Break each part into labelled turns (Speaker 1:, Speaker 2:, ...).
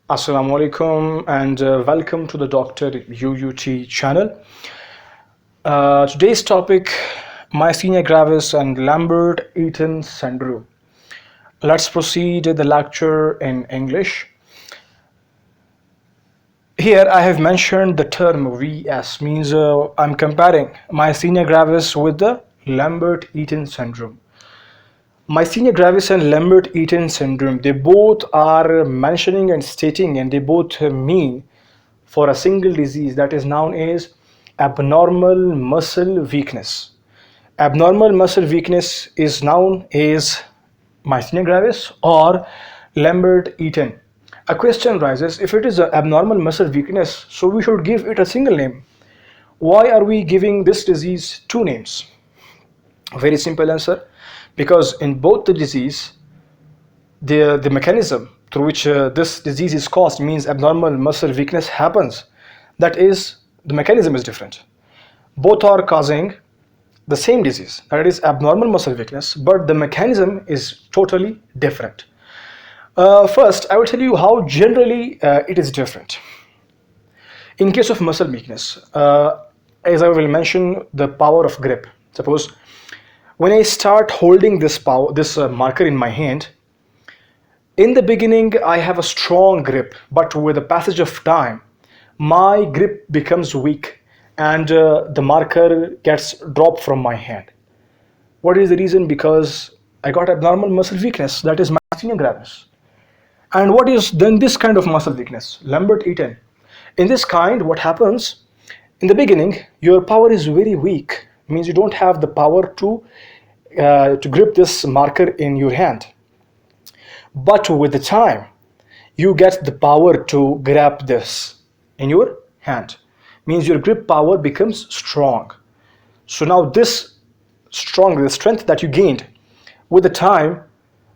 Speaker 1: Assalamu alaikum and welcome to the Dr. UUT channel. Today's topic, myasthenia gravis and Lambert-Eaton syndrome. Let's proceed the lecture in English. Here I have mentioned the term VS, means I'm comparing myasthenia gravis with the Lambert-Eaton syndrome. Myasthenia gravis and Lambert-Eaton syndrome, they both are mentioning and stating, and they both mean for a single disease that is known as abnormal muscle weakness. Abnormal muscle weakness is known as myasthenia gravis or Lambert-Eaton. A question arises, if it is an abnormal muscle weakness, so we should give it a single name. Why are we giving this disease two names? Very simple answer. Because in both the disease, the mechanism through which this disease is caused means abnormal muscle weakness happens. That is, the mechanism is different. Both are causing the same disease, that is abnormal muscle weakness, but the mechanism is totally different. First, I will tell you how generally it is different. In case of muscle weakness, as I will mention, the power of grip. Suppose when I start holding this marker in my hand, in the beginning I have a strong grip, but with the passage of time, my grip becomes weak and the marker gets dropped from my hand. What is the reason? Because I got abnormal muscle weakness, that is myasthenia gravis. And what is then this kind of muscle weakness? Lambert-Eaton. In this kind, what happens? In the beginning, your power is very weak. Means you don't have the power to grip this marker in your hand. But with the time, you get the power to grab this in your hand. Means your grip power becomes strong. So now this the strength that you gained with the time,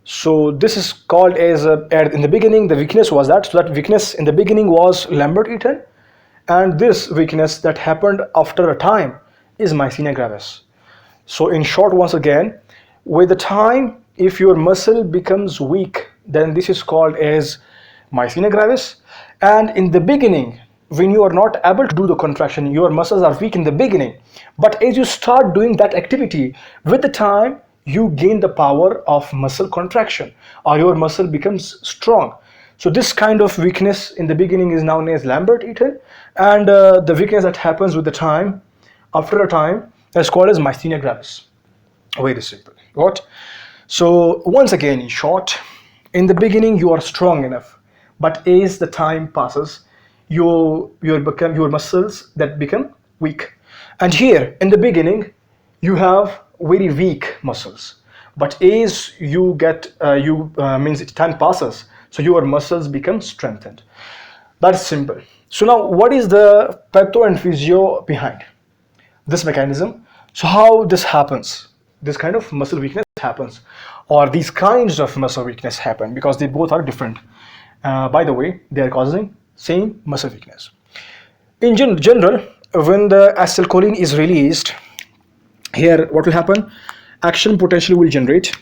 Speaker 1: so this is called as in the beginning the weakness was that. So that weakness in the beginning was Lambert-Eaton, and this weakness that happened after a time is myasthenia gravis. So in short, once again, with the time, if your muscle becomes weak, then this is called as myasthenia gravis. And in the beginning, when you are not able to do the contraction, your muscles are weak in the beginning, but as you start doing that activity, with the time you gain the power of muscle contraction, or your muscle becomes strong. So this kind of weakness in the beginning is known as Lambert-Eaton, and the weakness that happens with the time, after a time, is called as myasthenia gravis. Very simple. What? So once again, in short, in the beginning you are strong enough, but as the time passes, your muscles that become weak. And here in the beginning, you have very weak muscles, but as you get means time passes, so your muscles become strengthened. That's simple. So now, what is the patho and physio behind this mechanism? So how this happens, this kind of muscle weakness happens, or these kinds of muscle weakness happen, because they both are different. By the way, they are causing same muscle weakness. In general, when the acetylcholine is released, here what will happen? Action potential will generate,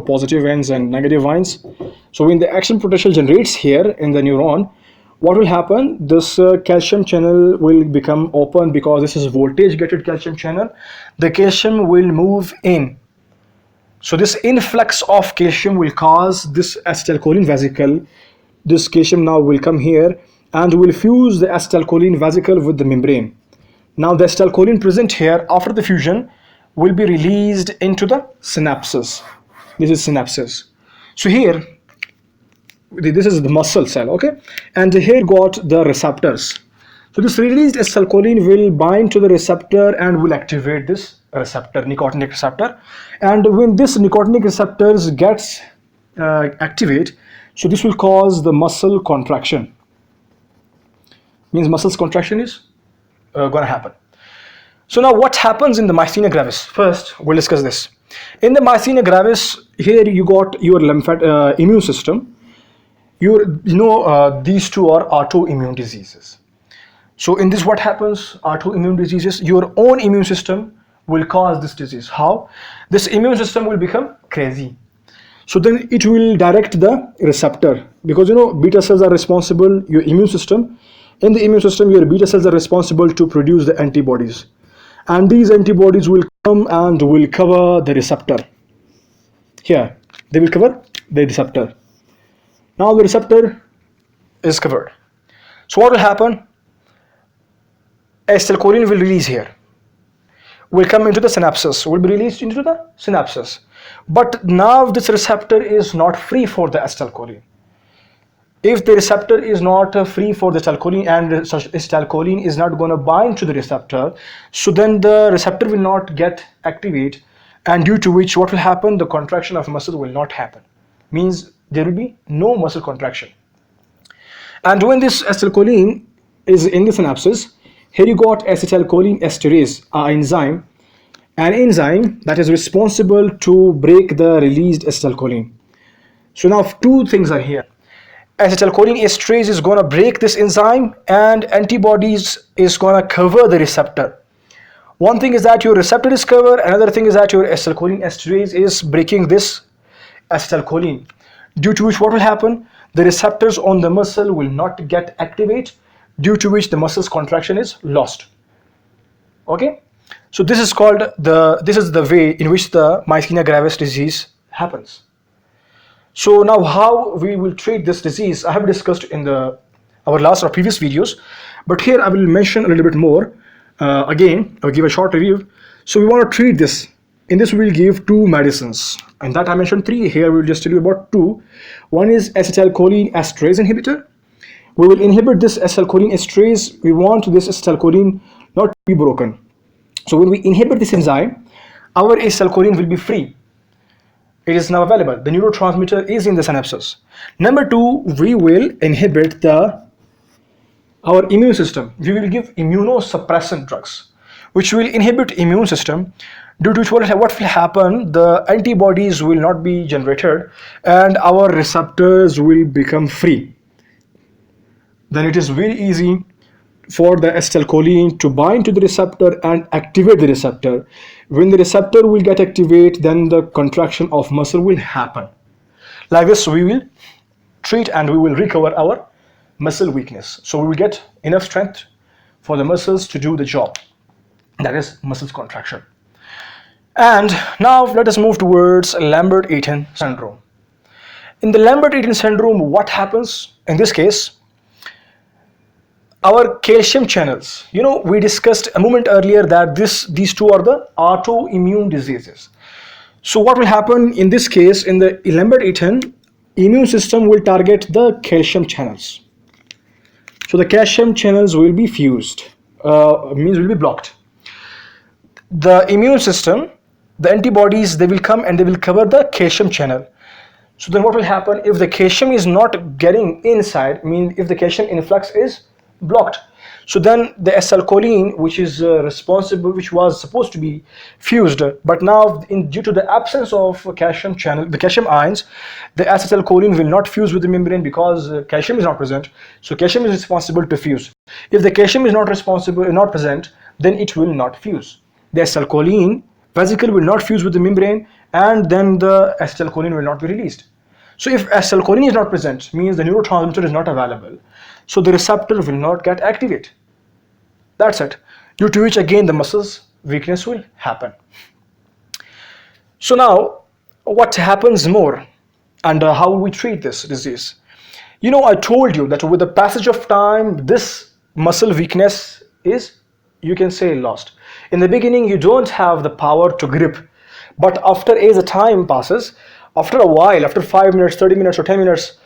Speaker 1: positive ends and negative ends. So when the action potential generates here in the neuron, what will happen? This calcium channel will become open, because this is voltage gated calcium channel. The calcium will move in. So this influx of calcium will cause this acetylcholine vesicle. This calcium now will come here and will fuse the acetylcholine vesicle with the membrane. Now the acetylcholine present here after the fusion will be released into the synapses. This is synapses. So here, this is the muscle cell, okay? And here got the receptors. So this released acetylcholine will bind to the receptor and will activate this receptor, nicotinic receptor. And when this nicotinic receptors gets activate, so this will cause the muscle contraction. Means muscles contraction is going to happen. So now what happens in the myasthenia gravis? First, we'll discuss this. In the myasthenia gravis, here you got your immune system. These two are autoimmune diseases. So in this, what happens? Autoimmune diseases, your own immune system will cause this disease. How? This immune system will become crazy. So then it will direct the receptor because beta cells are responsible, your immune system, in the immune system your beta cells are responsible to produce the antibodies, and these antibodies will come and will cover the receptor. Here they will cover the receptor. Now the receptor is covered. So what will happen? Acetylcholine will release here, will come into the synapses, will be released into the synapses. But now this receptor is not free for the acetylcholine. If the receptor is not free for the acetylcholine, and such acetylcholine is not going to bind to the receptor, so then the receptor will not get activate, and due to which what will happen? The contraction of muscle will not happen. Means there will be no muscle contraction. And when this acetylcholine is in the synapses, here you got acetylcholine esterase, an enzyme that is responsible to break the released acetylcholine. So now two things are here. Acetylcholine esterase is going to break this enzyme, and antibodies is going to cover the receptor. One thing is that your receptor is covered, another thing is that your acetylcholine esterase is breaking this acetylcholine, due to which what will happen? The receptors on the muscle will not get activate, due to which the muscle's contraction is lost. Okay, so this is called this is the way in which the myasthenia gravis disease happens. So now how we will treat this disease, I have discussed in our last or previous videos, but here I will mention a little bit more. Again, I will give a short review. So we want to treat this. In this we will give two medicines, and that I mentioned three. Here we will just tell you about two. One is acetylcholine esterase inhibitor. We will inhibit this acetylcholine esterase. We want this acetylcholine not to be broken. So when we inhibit this enzyme, our acetylcholine will be free. It is now available. The neurotransmitter is in the synapses. Number two, we will inhibit our immune system. We will give immunosuppressant drugs, which will inhibit immune system, due to which what will happen? The antibodies will not be generated, and our receptors will become free. Then it is very easy for the acetylcholine to bind to the receptor and activate the receptor. When the receptor will get activated, then the contraction of muscle will happen. Like this we will treat and we will recover our muscle weakness. So we will get enough strength for the muscles to do the job, that is muscles contraction. And now let us move towards Lambert-Eaton syndrome. In the Lambert-Eaton syndrome, what happens in this case? Our calcium channels, we discussed a moment earlier that these two are the autoimmune diseases. So what will happen in this case? In the Lambert-Eaton, immune system will target the calcium channels. So the calcium channels will be fused, means will be blocked. The immune system, the antibodies, they will come and they will cover the calcium channel. So then what will happen? If the calcium is not getting inside, means if the calcium influx is blocked, so then the acetylcholine, which is responsible, which was supposed to be fused, but now due to the absence of calcium channel, the calcium ions, the acetylcholine will not fuse with the membrane because calcium is not present. So calcium is responsible to fuse. If the calcium is not present, then it will not fuse. The acetylcholine vesicle will not fuse with the membrane, and then the acetylcholine will not be released. So if acetylcholine is not present, means the neurotransmitter is not available, so the receptor will not get activated. That's it. Due to which again the muscles weakness will happen. So now what happens more, and how we treat this disease? I told you that with the passage of time, this muscle weakness is, you can say, lost. In the beginning you don't have the power to grip, but as the time passes, after a while, after 5 minutes, 30 minutes or 10 minutes,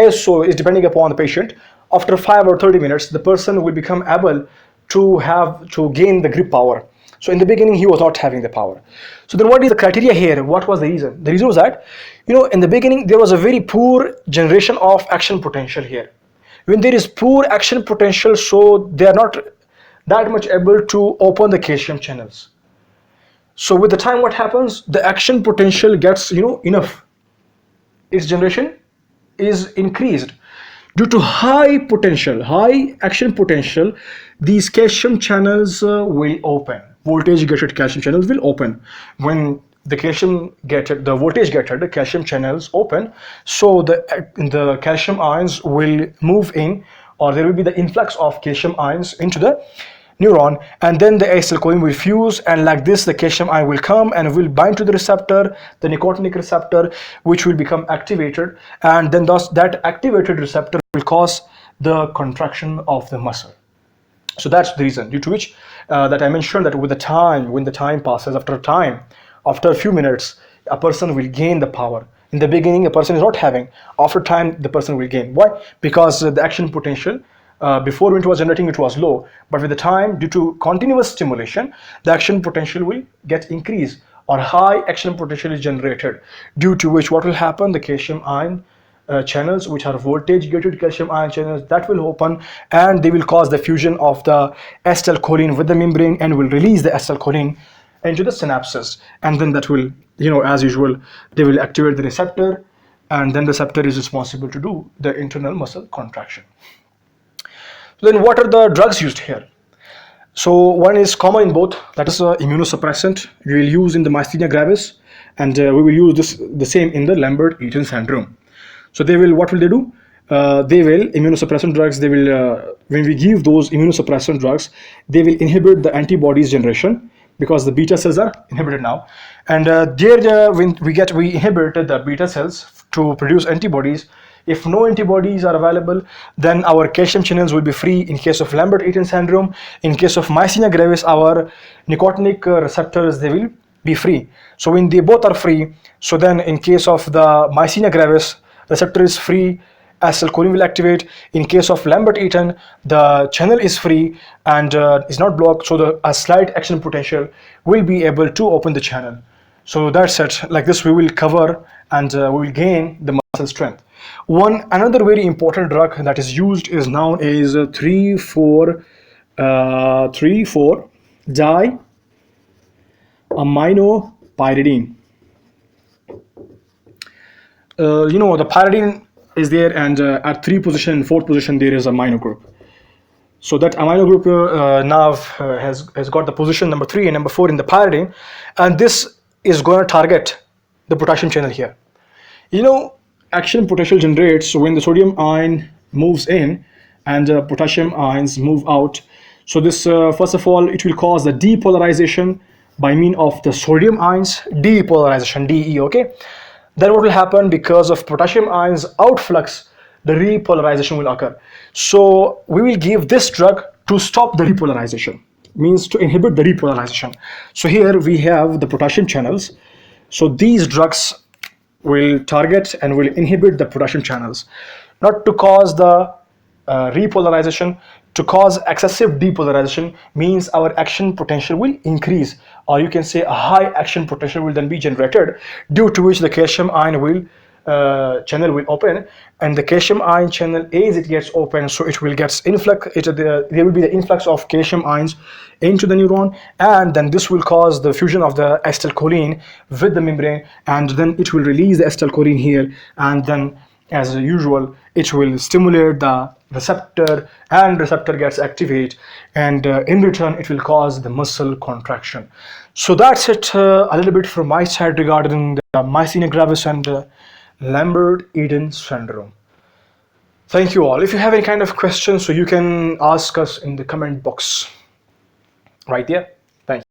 Speaker 1: so is depending upon the patient, after 5 or 30 minutes the person will become able to gain the grip power. So in the beginning he was not having the power. So then what is the criteria here? What was the reason? The reason was that in the beginning there was a very poor generation of action potential here. When there is poor action potential, so they are not that much able to open the calcium channels. So with the time what happens? The action potential gets enough. Its generation is increased. Due to high action potential, these calcium channels will open. Voltage gated calcium channels will open when the the voltage getter, the calcium channels open, so the calcium ions will move in, or there will be the influx of calcium ions into the neuron, and then the acetylcholine will fuse, and like this the calcium ion will come and will bind to the receptor, the nicotinic receptor, which will become activated, and then thus that activated receptor will cause the contraction of the muscle. So that's the reason due to which that I mentioned that with the time, when the time passes, after a few minutes, a person will gain the power. In the beginning, a person is not having. After time, the person will gain. Why? Because the action potential before when it was generating, it was low, but with the time, due to continuous stimulation, the action potential will get increased, or high action potential is generated, due to which what will happen, the calcium ion channels, which are voltage gated calcium ion channels, that will open, and they will cause the fusion of the acetylcholine with the membrane, and will release the acetylcholine into the synapses, and then that will, as usual, they will activate the receptor, and then the receptor is responsible to do the internal muscle contraction. Then what are the drugs used here? So one is common in both, that is immunosuppressant we will use in the myasthenia gravis, and we will use the same in the Lambert-Eaton syndrome. So what will they do? They will, immunosuppressant drugs, they will, when we give those immunosuppressant drugs, they will inhibit the antibodies generation, because the beta cells are inhibited now. And when we inhibit the beta cells to produce antibodies. If no antibodies are available, then our calcium channels will be free in case of Lambert-Eaton syndrome. In case of myasthenia gravis, our nicotinic receptors, they will be free. So when they both are free, so then in case of the myasthenia gravis, receptor is free, acetylcholine will activate. In case of Lambert-Eaton, the channel is free and is not blocked, so a slight action potential will be able to open the channel. So that's it. Like this we will cover, and we will gain the muscle strength. Another very important drug that is used is known as 3,4-diaminopyridine. The pyridine is there, and at 3 position, 4th position, there is amino group. So that amino group now has got the position number 3 and number 4 in the pyridine, and this is going to target the potassium channel here. Action potential generates when the sodium ion moves in and potassium ions move out. So this, first of all, it will cause the depolarization by means of the sodium ions, depolarization, DE, okay? Then what will happen, because of potassium ions outflux, the repolarization will occur. So we will give this drug to stop the repolarization, means to inhibit the repolarization. So here we have the potassium channels. So these drugs will target and will inhibit the potassium channels, not to cause the repolarization. To cause excessive depolarization means our action potential will increase, or you can say a high action potential will then be generated, due to which the calcium ion channel will open, and the calcium ion channel, as it gets open, so it will get influx. There will be the influx of calcium ions into the neuron, and then this will cause the fusion of the acetylcholine with the membrane, and then it will release the acetylcholine here, and then as usual it will stimulate the receptor, and receptor gets activated, and in return it will cause the muscle contraction. So that's it, a little bit from my side regarding the myasthenia gravis and Lambert-Eaton syndrome. Thank you all. If you have any kind of questions, so you can ask us in the comment box right there.